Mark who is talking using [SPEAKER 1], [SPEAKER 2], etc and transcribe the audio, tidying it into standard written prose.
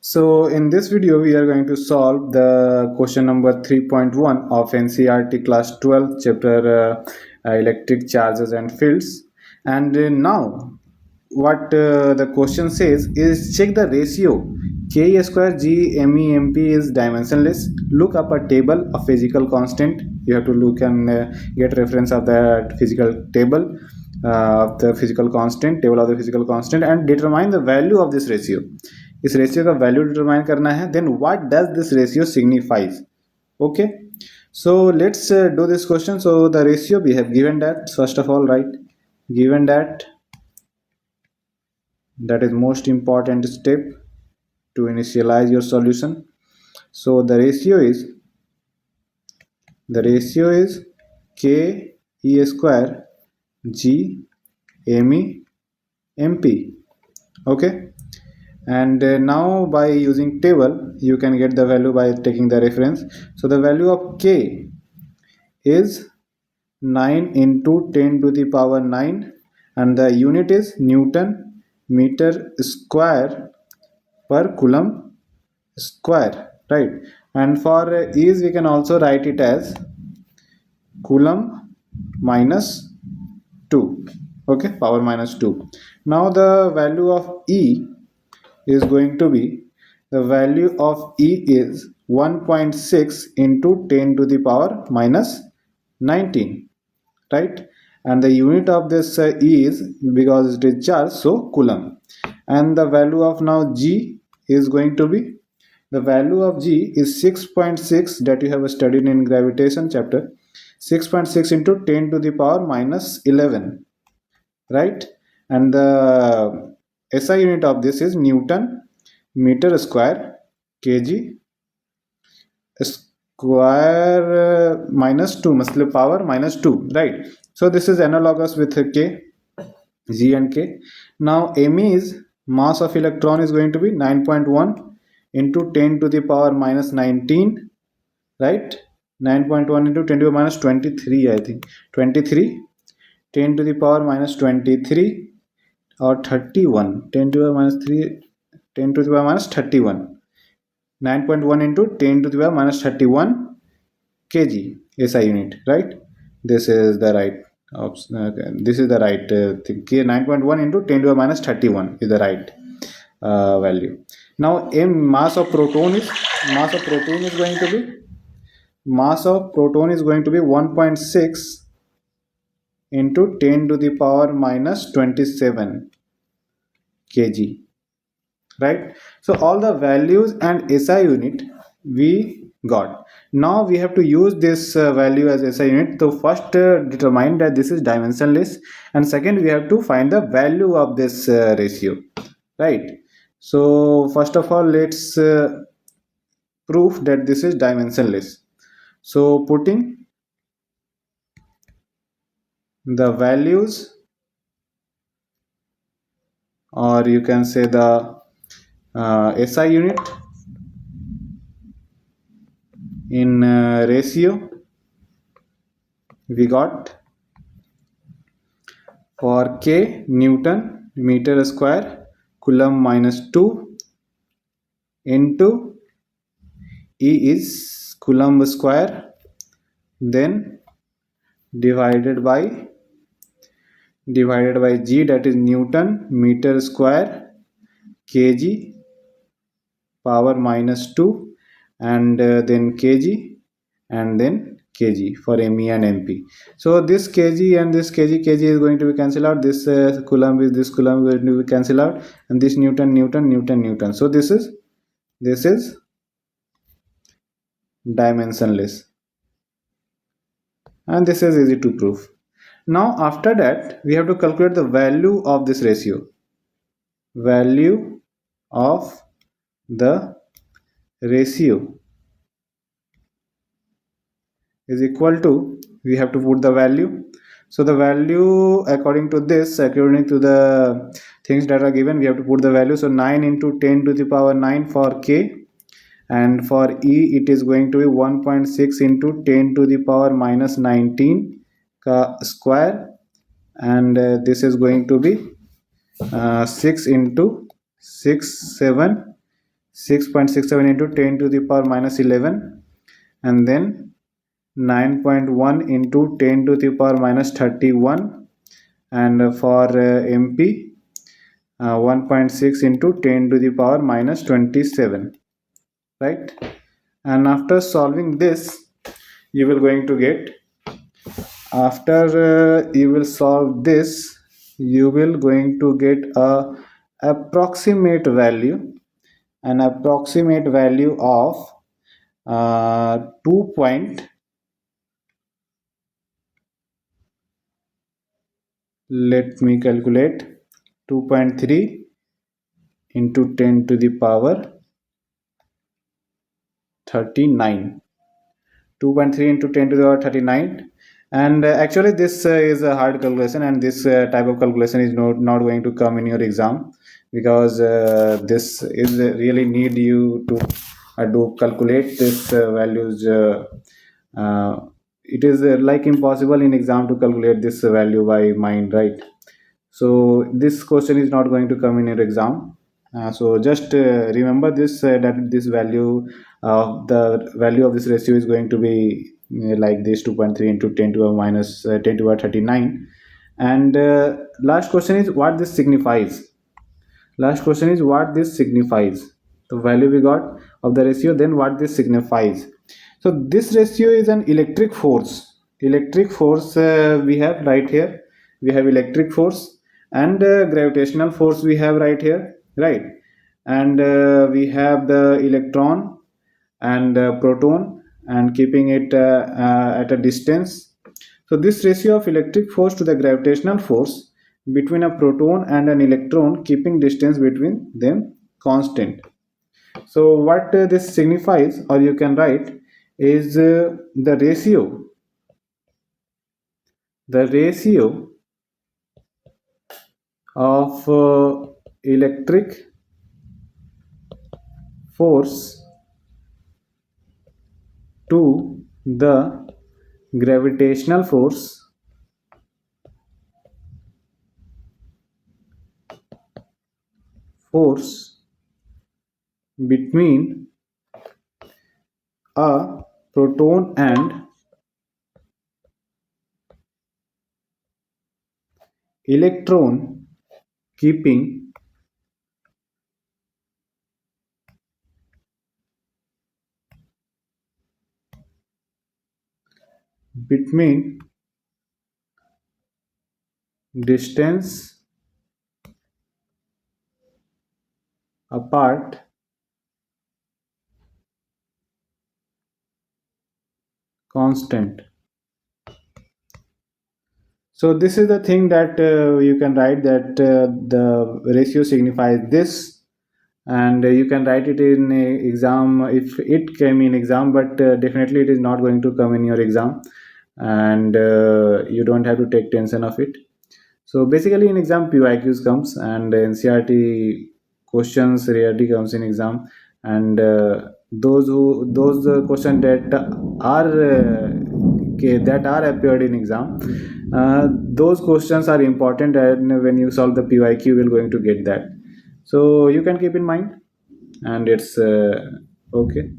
[SPEAKER 1] So in this video we are going to solve the question number 3.1 of NCERT class 12 chapter electric charges and fields. And now what the question says is check the ratio K square G ME MP is dimensionless. Look up a table of physical constant. You have to look and get reference of the physical table of the physical constant, table of the physical constant, and determine the value of this ratio. इस ratio का value determine करना है. Then what does this ratio signifies. Okay, so let's do this question. So the ratio we have given that, first of all, right, given that is most important step to initialize your solution. So the ratio is K E square G ME MP. Okay, and now by using table you can get the value by taking the reference. So the value of K is 9 into 10 to the power 9, and the unit is Newton meter square per coulomb square, right? And for ease we can also write it as coulomb minus 2. Okay, power minus 2. Now the value of E is going to be, the value of E is 1.6 into 10 to the power minus 19, right? And the unit of this E is, because it is charge, so coulomb. And the value of now G is going to be, the value of G is 6.6 that you have studied in gravitation chapter, 6.6 into 10 to the power minus 11, right? And the SI unit of this is Newton meter square kg square minus 2, मतलब power minus 2, right? So this is analogous with K, G and K. Now Me is, mass of electron is going to be 9.1 into 10 to the power minus 19, right? 9.1 into 10 to the power minus 23, I think 23, 10 to the power minus 23 or 31, 10 to the power minus 3, 10 to the power minus 31, 9.1 into 10 to the power minus 31 kg SI unit, right? This is the right option. This is the right thing. 9.1 into 10 to the minus 31 is the right value. Now mass of proton is going to be, mass of proton is going to be 1.6 into 10 to the power minus 27 kg, right? So all the values and SI unit we got. Now we have to use this value as SI unit. So first determine that this is dimensionless, and second we have to find the value of this ratio, right? So first of all let's prove that this is dimensionless. So putting the values, or you can say the SI unit in ratio, we got for K Newton meter square coulomb minus 2 into E is coulomb square, then divided by G, that is Newton meter square kg power minus 2, and then kg, and then kg for Me and MP. So this kg and this kg is going to be cancelled out. This coulomb is going to be cancelled out, and this Newton. So this is dimensionless, and this is easy to prove. Now after that we have to calculate the value of this ratio. Value of the ratio is equal to, we have to put the value. So the value according to the things that are given, we have to put the value. So 9 into 10 to the power 9 for K, and for E it is going to be 1.6 into 10 to the power minus 19 square, and this is going to be 6 into 6, 7, 6.67 into 10 to the power minus 11, and then 9.1 into 10 to the power minus 31, and for MP 1.6 into 10 to the power minus 27, right? And after solving this, you will going to get, after you will solve this, you will going to get a approximate value, an approximate value of 2 point, let me calculate, 2.3 into 10 to the power 39, 2.3 into 10 to the power 39. And actually this is a hard calculation, and this type of calculation is not going to come in your exam, because this is really need you to calculate this values. It is like impossible in exam to calculate this value by mind, right? So this question is not going to come in your exam. So just remember this, that this value, the value of this ratio is going to be like this, 2.3 into 10 to the minus 10 to the 39. And last question is what this signifies. Last question is what this signifies. The value we got of the ratio, then what this signifies. So this ratio is an electric force. Electric force we have right here. We have electric force, and gravitational force we have right here, right? And we have the electron and proton, and keeping it at a distance. So this ratio of electric force to the gravitational force between a proton and an electron, keeping distance between them constant. So what this signifies, or you can write, is the ratio of electric force to the gravitational force between a proton and electron, keeping between distance apart constant. So this is the thing that you can write, that the ratio signifies this, and you can write it in a exam if it came in exam, but definitely it is not going to come in your exam, and you don't have to take tension of it. So basically in exam PYQs comes, and NCRT questions rarely comes in exam, and those questions that are that are appeared in exam, those questions are important, and when you solve the PYQ you will going to get that. So you can keep in mind, and it's okay.